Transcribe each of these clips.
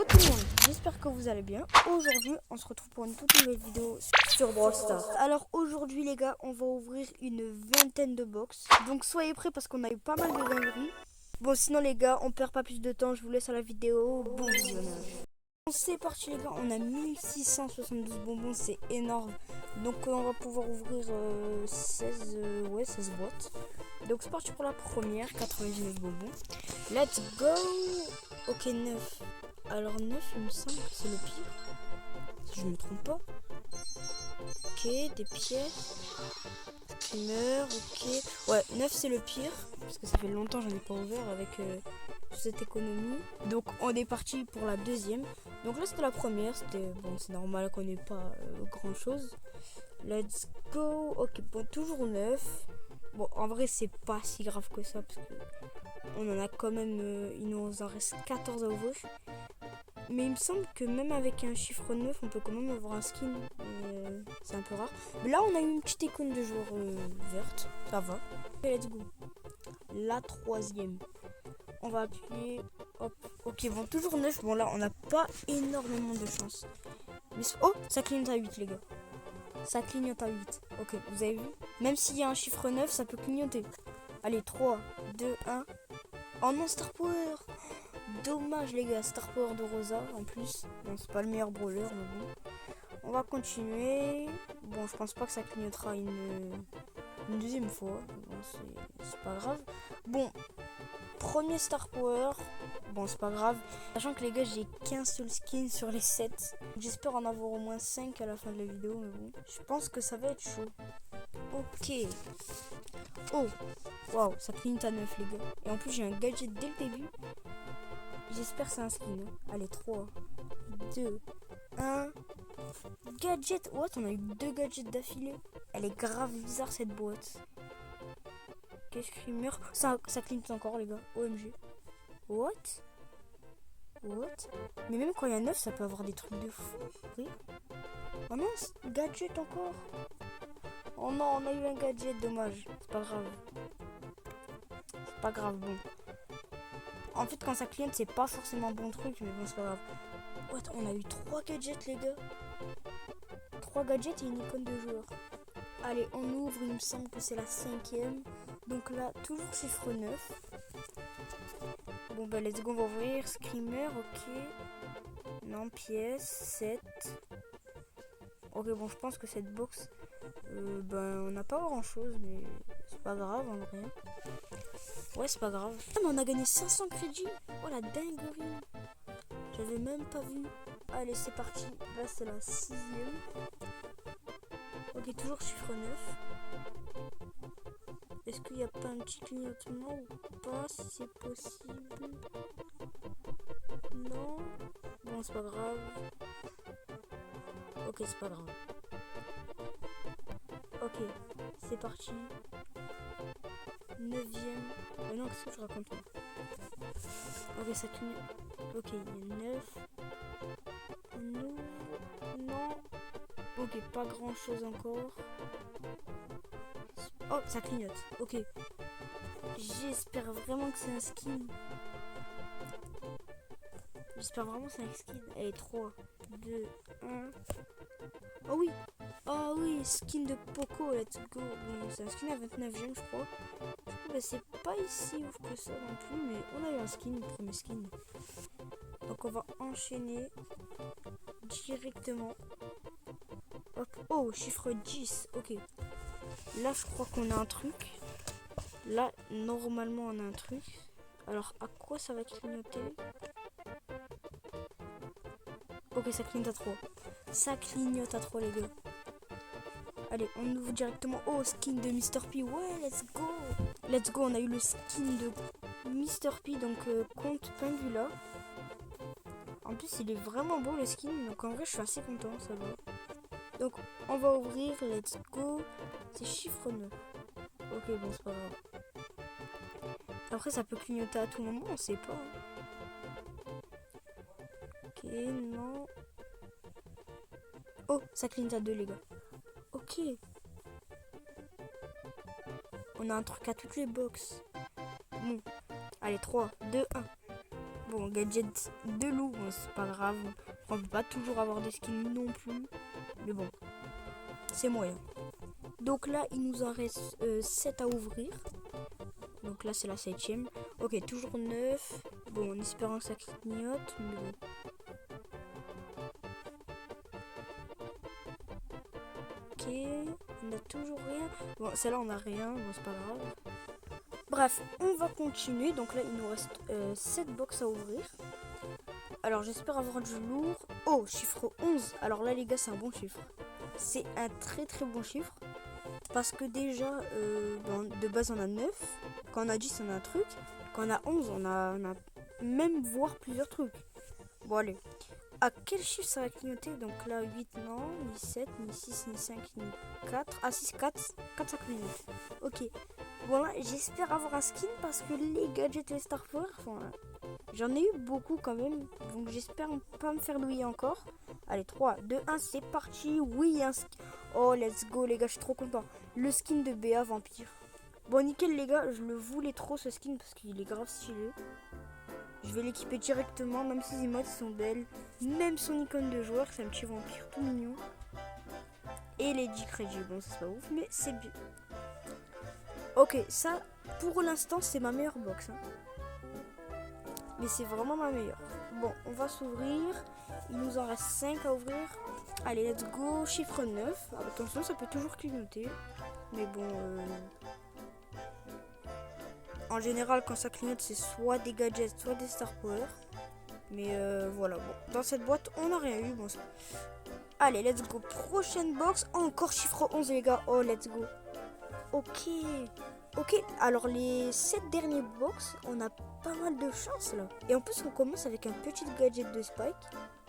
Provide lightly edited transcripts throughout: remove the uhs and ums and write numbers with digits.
Hello tout le monde, j'espère que vous allez bien. Aujourd'hui, on se retrouve pour une toute nouvelle vidéo sur Brawl Stars. Alors aujourd'hui les gars, on va ouvrir une vingtaine de box. Donc soyez prêts parce qu'on a eu pas mal de dingueries. Bon sinon les gars, on perd pas plus de temps, je vous laisse à la vidéo. Bon visionnage. Bon, c'est parti les gars, on a 1672 bonbons, c'est énorme. Donc on va pouvoir ouvrir 16 boîtes. Donc c'est parti pour la première, 99 bonbons. Let's go. Ok, 9. Alors 9, il me semble que c'est le pire. Si je ne me trompe pas. Ok, des pièces. Screamer, ok. Ouais, 9 c'est le pire. Parce que ça fait longtemps que j'en ai pas ouvert avec cette économie. Donc on est parti pour la deuxième. Donc là c'était la première. C'était bon, c'est normal qu'on n'ait pas grand chose. Let's go. Ok, bon, toujours 9. Bon, en vrai c'est pas si grave que ça. Parce que on en a quand même. Il nous en reste 14 à ouvrir. Mais il me semble que même avec un chiffre 9, on peut quand même avoir un skin. C'est un peu rare. Mais là, on a eu une petite icône de joueur verte. Ça va. Et let's go. La troisième. On va appuyer. Hop. Ok, bon, toujours 9. Bon, là, on n'a pas énormément de chance. Mais oh, ça clignote à 8, les gars. Ça clignote à 8. Ok, vous avez vu? Même s'il y a un chiffre 9, ça peut clignoter. Allez, 3, 2, 1. Oh non, Star Power! Dommage les gars, Star Power de Rosa en plus. Bon, c'est pas le meilleur brawler, mais bon. On va continuer. Bon, je pense pas que ça clignotera une deuxième fois. Bon, c'est pas grave. Bon, premier Star Power. Bon, c'est pas grave. Sachant que les gars, j'ai qu'un seul skin sur les 7. J'espère en avoir au moins 5 à la fin de la vidéo, mais bon. Je pense que ça va être chaud. Ok. Oh, waouh, ça clignote à 9 les gars. Et en plus, j'ai un gadget dès le début. J'espère que c'est un skin. Allez, 3, 2, 1. Gadget. What? On a eu 2 gadgets d'affilée. Elle est grave bizarre cette boîte. Qu'est-ce qu'il meurt? Ça clignote encore les gars. OMG. What? What? Mais même quand il y a 9, ça peut avoir des trucs de fou. Oui. Oh non, gadget encore. Oh non, on a eu un gadget, dommage. C'est pas grave. C'est pas grave, bon. En fait, quand ça clignote, c'est pas forcément un bon truc, mais bon, c'est pas grave. What? On a eu 3 gadgets, les gars. 3 gadgets et une icône de joueur. Allez, on ouvre, il me semble que c'est la 5e. Donc là, toujours chiffre 9. Bon, bah, let's go, on va ouvrir. Screamer, ok. Non, pièce, 7. Ok, bon, je pense que cette box, on n'a pas grand chose, mais c'est pas grave en vrai. Ouais, c'est pas grave. Ah, mais on a gagné 500 crédits. Oh la dinguerie. J'avais même pas vu. Allez, c'est parti. Là, c'est la 6e. Ok, toujours chiffre 9. Est-ce qu'il n'y a pas un petit clignotement ou pas? Si c'est possible. Non. Bon, c'est pas grave. Ok, c'est pas grave. Ok, c'est parti. 9e. Non, qu'est-ce que je raconte moi? Ok, ça clignote. Ok, il y a 9. Non. Non. Ok, pas grand chose encore. Oh, ça clignote. Ok. J'espère vraiment que c'est un skin. J'espère vraiment que c'est un skin. Allez, 3, 2, 1. Oh oui. Oh oui, skin de Poco, let's go. Bon, c'est un skin à 29e, je crois. Bah, c'est pas si ouf que ça non plus, mais on a eu un skin, le premier skin. Donc on va enchaîner directement. Hop. Oh, chiffre 10. Ok. Là, je crois qu'on a un truc. Là, normalement, on a un truc. Alors, à quoi ça va clignoter? Ok, ça clignote à 3. Ça clignote à 3, les gars. Allez, on ouvre directement. Oh, skin de Mr. P. Ouais, let's go. Let's go, on a eu le skin de Mr. P, donc compte Pingula. En plus, il est vraiment beau le skin, donc en vrai, je suis assez content, ça va. Donc, on va ouvrir, let's go. C'est chiffre 9. Ok, bon, c'est pas grave. Après, ça peut clignoter à tout moment, on sait pas. Ok, non. Oh, ça clignote à 2, les gars. Ok. On a un truc à toutes les boxes. Bon. Allez, 3, 2, 1. Bon, gadget de loup, bon, c'est pas grave. On peut pas toujours avoir des skins non plus. Mais bon, c'est moyen. Donc là, il nous en reste 7 à ouvrir. Donc là, c'est la 7ème. Ok, toujours 9. Bon, en espérant que ça clignote. Mais bon. Ok, on a toujours rien. Bon, celle-là, on a rien. Bon, c'est pas grave. Bref, on va continuer. Donc là, il nous reste 7 box à ouvrir. Alors, j'espère avoir du lourd. Oh, chiffre 11. Alors là, les gars, c'est un bon chiffre. C'est un très très bon chiffre. Parce que déjà, de base, on a 9. Quand on a 10, on a un truc. Quand on a 11, on a même voire plusieurs trucs. Bon, allez. À quel chiffre ça va clignoter? Donc là, 8, non. Ni 7, ni 6, ni 5, ni 4. Ah, 6, 4. 4, ça clignote. Ok. Voilà, j'espère avoir un skin parce que les gadgets et les Star Power, j'en ai eu beaucoup quand même. Donc j'espère pas me faire douiller encore. Allez, 3, 2, 1, c'est parti. Oui, un skin. Oh, let's go, les gars, je suis trop content. Le skin de BA Vampire. Bon, nickel, les gars, je le voulais trop ce skin parce qu'il est grave stylé. Je vais l'équiper directement, même si les emotes sont belles. Même son icône de joueur, c'est un petit vampire tout mignon. Et les 10 crédits, bon, c'est pas ouf, mais c'est bien. Ok, ça, pour l'instant, c'est ma meilleure box. Hein. Mais c'est vraiment ma meilleure. Bon, on va s'ouvrir. Il nous en reste 5 à ouvrir. Allez, let's go. Chiffre 9. Ah, attention, ça peut toujours clignoter. Mais bon, en général, quand ça clignote, c'est soit des gadgets, soit des Star Power. Mais voilà, bon. Dans cette boîte, on n'a rien eu. Bon, ça... Allez, let's go. Prochaine box. Encore chiffre 11, les gars. Oh, let's go. Ok. Ok, alors les 7 derniers box, on a pas mal de chance là. Et en plus, on commence avec un petit gadget de Spike.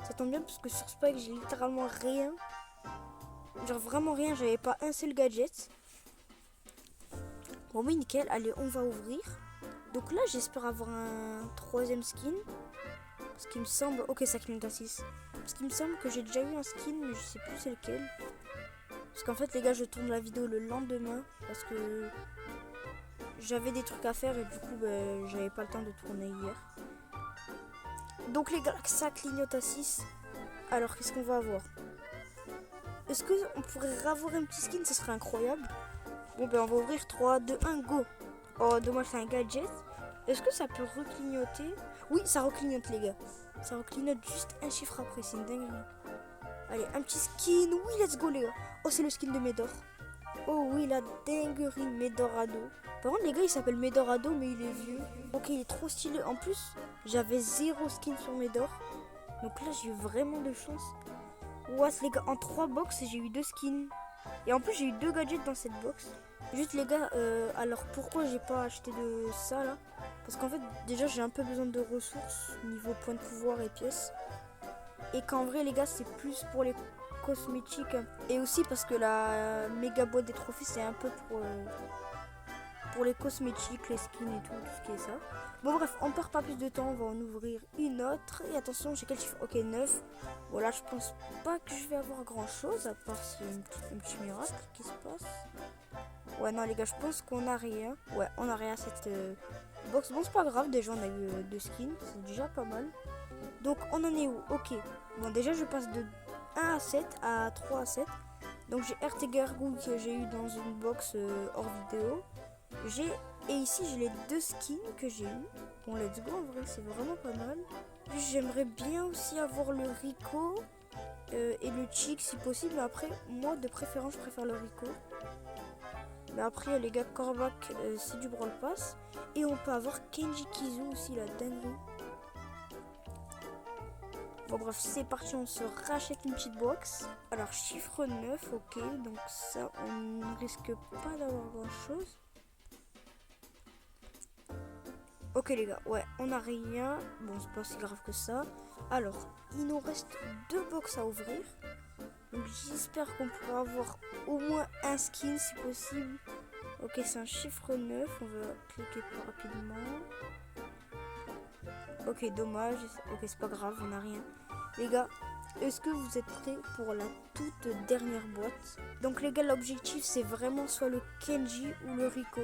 Ça tombe bien parce que sur Spike, j'ai littéralement rien. Genre vraiment rien, j'avais pas un seul gadget. Bon, oui, nickel. Allez, on va ouvrir. Donc là, j'espère avoir un 3ème skin. Parce qu'il me semble... Ok, ça clignote à 6. Parce qu'il me semble que j'ai déjà eu un skin, mais je sais plus c'est lequel. Parce qu'en fait, les gars, je tourne la vidéo le lendemain. Parce que j'avais des trucs à faire et du coup, j'avais pas le temps de tourner hier. Donc les gars, ça clignote à 6. Alors, qu'est-ce qu'on va avoir? Est-ce qu'on pourrait avoir un petit skin? Ce serait incroyable. Bon, on va ouvrir 3, 2, 1, go. Oh, dommage, c'est un gadget. Est-ce que ça peut reclignoter? Oui, ça reclignote, les gars. Ça reclignote juste un chiffre après, c'est une dinguerie. Allez, un petit skin. Oui, let's go, les gars. Oh, c'est le skin de Médor. Oh oui, la dinguerie, Médorado. Par contre, les gars, il s'appelle Médorado, mais il est vieux. Ok, il est trop stylé. En plus, j'avais 0 skin sur Médor. Donc là, j'ai eu vraiment de chance. Ouais, les gars, en 3 box, j'ai eu 2 skins. Et en plus, j'ai eu 2 gadgets dans cette box. Juste, les gars, alors pourquoi j'ai pas acheté de ça là? Parce qu'en fait, déjà, j'ai un peu besoin de ressources niveau point de pouvoir et pièces. Et qu'en vrai, les gars, c'est plus pour les cosmétiques. Et aussi parce que la méga boîte des trophées, c'est un peu pour les cosmétiques, les skins et tout ce qui est ça. Bon bref, on perd pas plus de temps, on va en ouvrir une autre. Et attention, j'ai quel chiffre? Ok, 9. Voilà, je pense pas que je vais avoir grand chose, à part s'il y a un petit miracle qui se passe. Ouais, non les gars, je pense qu'on a rien. Ouais, on a rien à cette box. Bon, c'est pas grave, déjà on a eu 2 skins, c'est déjà pas mal. Donc on en est où? Ok, bon déjà je passe de 1 à 7 à 3 à 7. Donc j'ai RT Gargouille que j'ai eu dans une box hors vidéo. Et ici j'ai les 2 skins que j'ai eu. Bon, let's go, en vrai c'est vraiment pas mal. J'aimerais bien aussi avoir le Rico et le Chick si possible. Mais après, moi de préférence je préfère le Rico. Mais après les gars, Korvac c'est du Brawl Pass. Et on peut avoir Kenji Kizu aussi, la dinguerie. Bon bref, c'est parti, on se rachète une petite box. Alors chiffre 9, ok, donc ça on ne risque pas d'avoir grand chose. Ok les gars, ouais, on n'a rien. Bon, c'est pas si grave que ça. Alors, il nous reste 2 box à ouvrir. Donc j'espère qu'on pourra avoir au moins un skin si possible. Ok, c'est un chiffre 9, on va cliquer plus rapidement. Ok, dommage. Ok, c'est pas grave, on n'a rien. Les gars, est-ce que vous êtes prêts pour la toute dernière boîte? Donc les gars, l'objectif c'est vraiment soit le Kenji ou le Rico.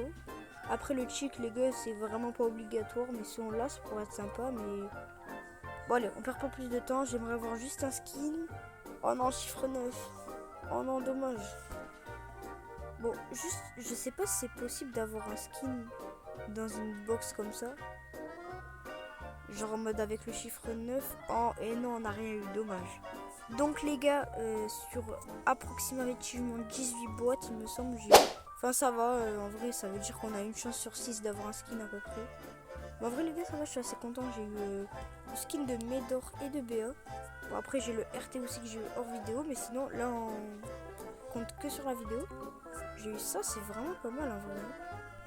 Après le check les gars c'est vraiment pas obligatoire, mais si on l'a ça pourrait être sympa. Mais bon allez, on perd pas plus de temps, j'aimerais avoir juste un skin. Oh non, chiffre 9. Oh non, dommage. Bon, juste, je sais pas si c'est possible d'avoir un skin dans une box comme ça. Genre en mode avec le chiffre 9. Oh, et non, on n'a rien eu, dommage. Donc les gars, sur approximativement 18 boîtes, il me semble, j'ai... Enfin ça va, en vrai ça veut dire qu'on a une chance sur 6 d'avoir un skin à peu près. Mais en vrai les gars ça va, je suis assez content, j'ai eu le skin de Médor et de BA. Bon après j'ai le RT aussi que j'ai eu hors vidéo, mais sinon là on compte que sur la vidéo. J'ai eu ça, c'est vraiment pas mal en vrai.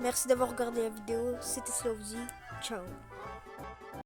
Merci d'avoir regardé la vidéo, c'était Slowzy, ciao.